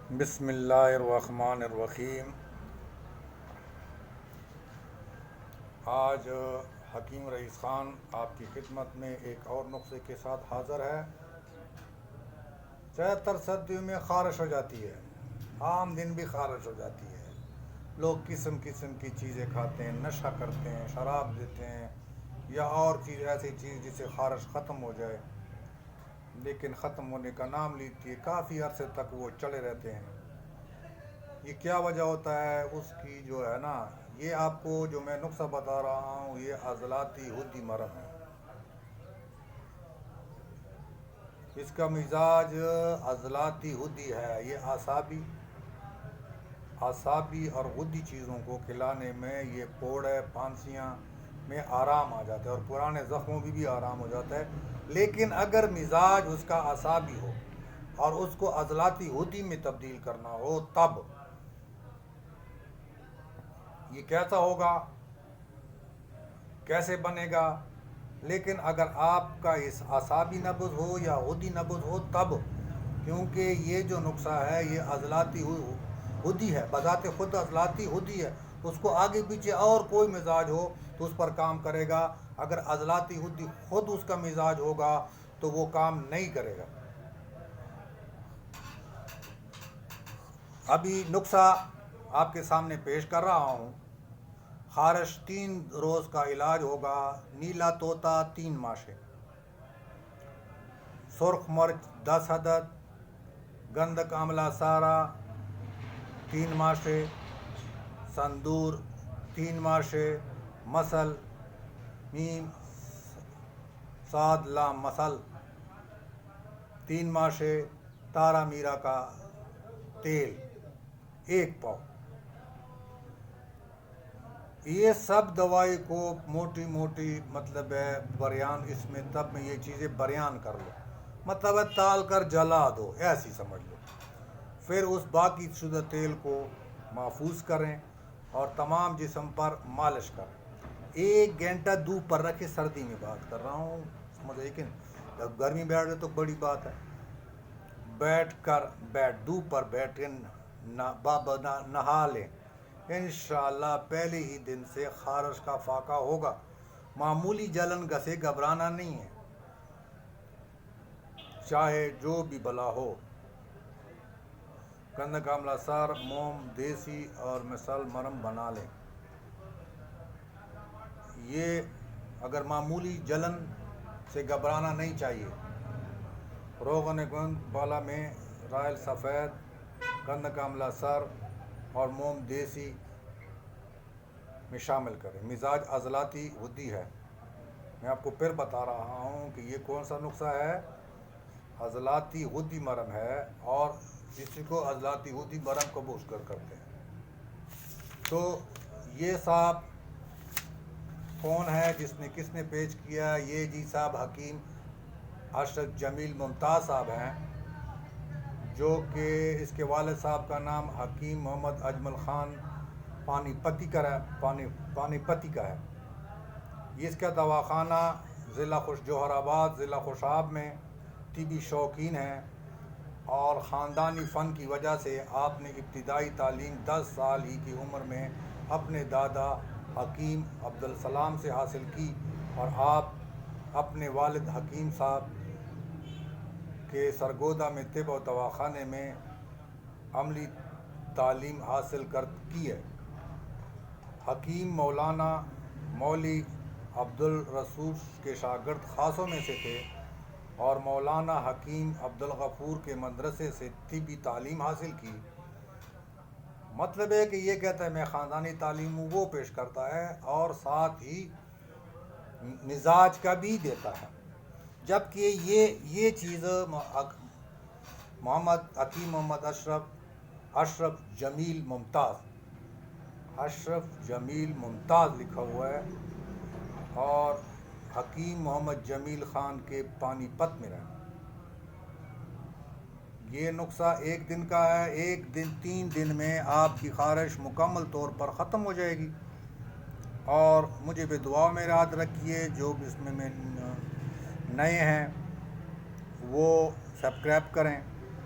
بسم اللہ الرحمن الرحیم۔ آج حکیم رئیس خان آپ کی خدمت میں ایک اور نسخے کے ساتھ حاضر ہے۔ 73 سردیوں میں خارش ہو جاتی ہے، عام دن بھی خارش ہو جاتی ہے، لوگ قسم قسم کی چیزیں کھاتے ہیں، نشہ کرتے ہیں، شراب دیتے ہیں یا اور چیز ایسی چیز جس سے خارش ختم ہو جائے، لیکن ختم ہونے کا نام لیتی ہے، کافی عرصے تک وہ چڑے رہتے ہیں۔ یہ کیا وجہ ہوتا ہے اس کی جو ہے نا، یہ آپ کو جو میں نسخہ بتا رہا ہوں یہ عضلاتی حدی مرض ہے۔ اس کا مزاج عضلاتی حدی ہے، یہ اعصابی اور غدی چیزوں کو کھلانے میں یہ پوڑے پھانسیاں میں آرام آ جاتا ہے اور پرانے زخموں بھی آرام ہو جاتا ہے، لیکن اگر مزاج اس کا اعصابی ہو اور اس کو عضلاتی حدی میں تبدیل کرنا ہو تب یہ کیسا ہوگا، کیسے بنے گا؟ لیکن اگر آپ کا اس اعصابی نبض ہو یا غدی نبض ہو تب، کیونکہ یہ جو نسخہ ہے یہ عضلاتی حدی ہے، بذات خود عضلاتی حدی ہے، اس کو آگے پیچھے اور کوئی مزاج ہو تو اس پر کام کرے گا، اگر عضلاتی حدی خود اس کا مزاج ہوگا تو وہ کام نہیں کرے گا۔ ابھی نسخہ آپ کے سامنے پیش کر رہا ہوں۔ خارش 3 روز کا علاج ہوگا: نیلا طوطا 3 ماشے، سرخ مرچ 10 عدد، گندھک آملہ سارا 3 ماشے، سندور 3 ماشے، مسل میم صاد لام مسل 3 ماشے، تارا میرا کا تیل 1 پاؤ۔ یہ سب دوائی کو موٹی مطلب ہے بیان، اس میں تب میں یہ چیزیں بیان کر لو، مطلب ہے تال کر جلا دو، ایسی سمجھ لو۔ پھر اس باقی شدہ تیل کو محفوظ کریں اور تمام جسم پر مالش کریں۔ 1 گھنٹہ دھوپ پر رکھے، سردی میں بات کر رہا ہوں، سمجھ، لیکن جب گرمی بیٹھ رہے تو بڑی بات ہے، دھوپ پر بیٹھ کے نہا لیں، انشاءاللہ پہلے ہی دن سے خارش کا فاقہ ہوگا۔ معمولی جلن گھسے گھبرانا نہیں ہے، چاہے جو بھی بلا ہو۔ گندھک آملہ سر، موم دیسی اور مثل مرہم بنا لیں۔ یہ اگر معمولی جلن سے گھبرانا نہیں چاہیے، روغن گند بالا میں رائل سفید، گندھک آملہ سر اور موم دیسی میں شامل کریں۔ مزاج عضلاتی حدی ہے، میں آپ کو پھر بتا رہا ہوں کہ یہ کون سا نسخہ ہے، عضلاتی حدی مرہم ہے، اور اسی کو عضلاتی حدی مرہم کو بوسٹر کرتے ہیں۔ تو یہ صاحب کون ہے، کس نے پیش کیا؟ یہ جی صاحب حکیم اشرف جمیل ممتاز صاحب ہیں، جو کہ اس کے والد صاحب کا نام حکیم محمد اجمل خان پانی پتی کا ہے۔ اس کا دواخانہ ضلع جوہر آباد، ضلع خوشاب میں طبی شوقین ہیں، اور خاندانی فن کی وجہ سے آپ نے ابتدائی تعلیم 10 سال ہی کی عمر میں اپنے دادا حکیم عبدالسلام سے حاصل کی، اور آپ اپنے والد حکیم صاحب کے سرگودا میں طب و دواخانے میں عملی تعلیم حاصل کی ہے۔ حکیم مولانا مولوی عبدالرسول کے شاگرد خاصوں میں سے تھے، اور مولانا حکیم عبدالغفور کے مدرسے سے طبی تعلیم حاصل کی۔ مطلب ہے کہ یہ کہتا ہے میں خاندانی تعلیم وہ پیش کرتا ہے اور ساتھ ہی مزاج کا بھی دیتا ہے، جبکہ یہ چیز حکیم محمد اشرف جمیل ممتاز لکھا ہوا ہے، اور حکیم محمد جمیل خان کے پانی پت میں رہنا۔ یہ نسخہ 1 دن کا ہے، 3 دن میں آپ کی خارش مکمل طور پر ختم ہو جائے گی۔ اور مجھے بھی دعا میں یاد رکھیے، جو بھی اس میں نئے ہیں وہ سبسکرائب کریں۔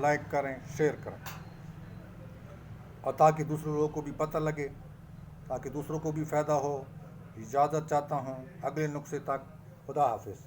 لائک کریں، شیئر کریں، اور تاکہ دوسرے لوگوں کو بھی پتہ لگے، تاکہ دوسروں کو بھی فائدہ ہو۔ اجازت چاہتا ہوں، اگلے نسخے تک خدا حافظ۔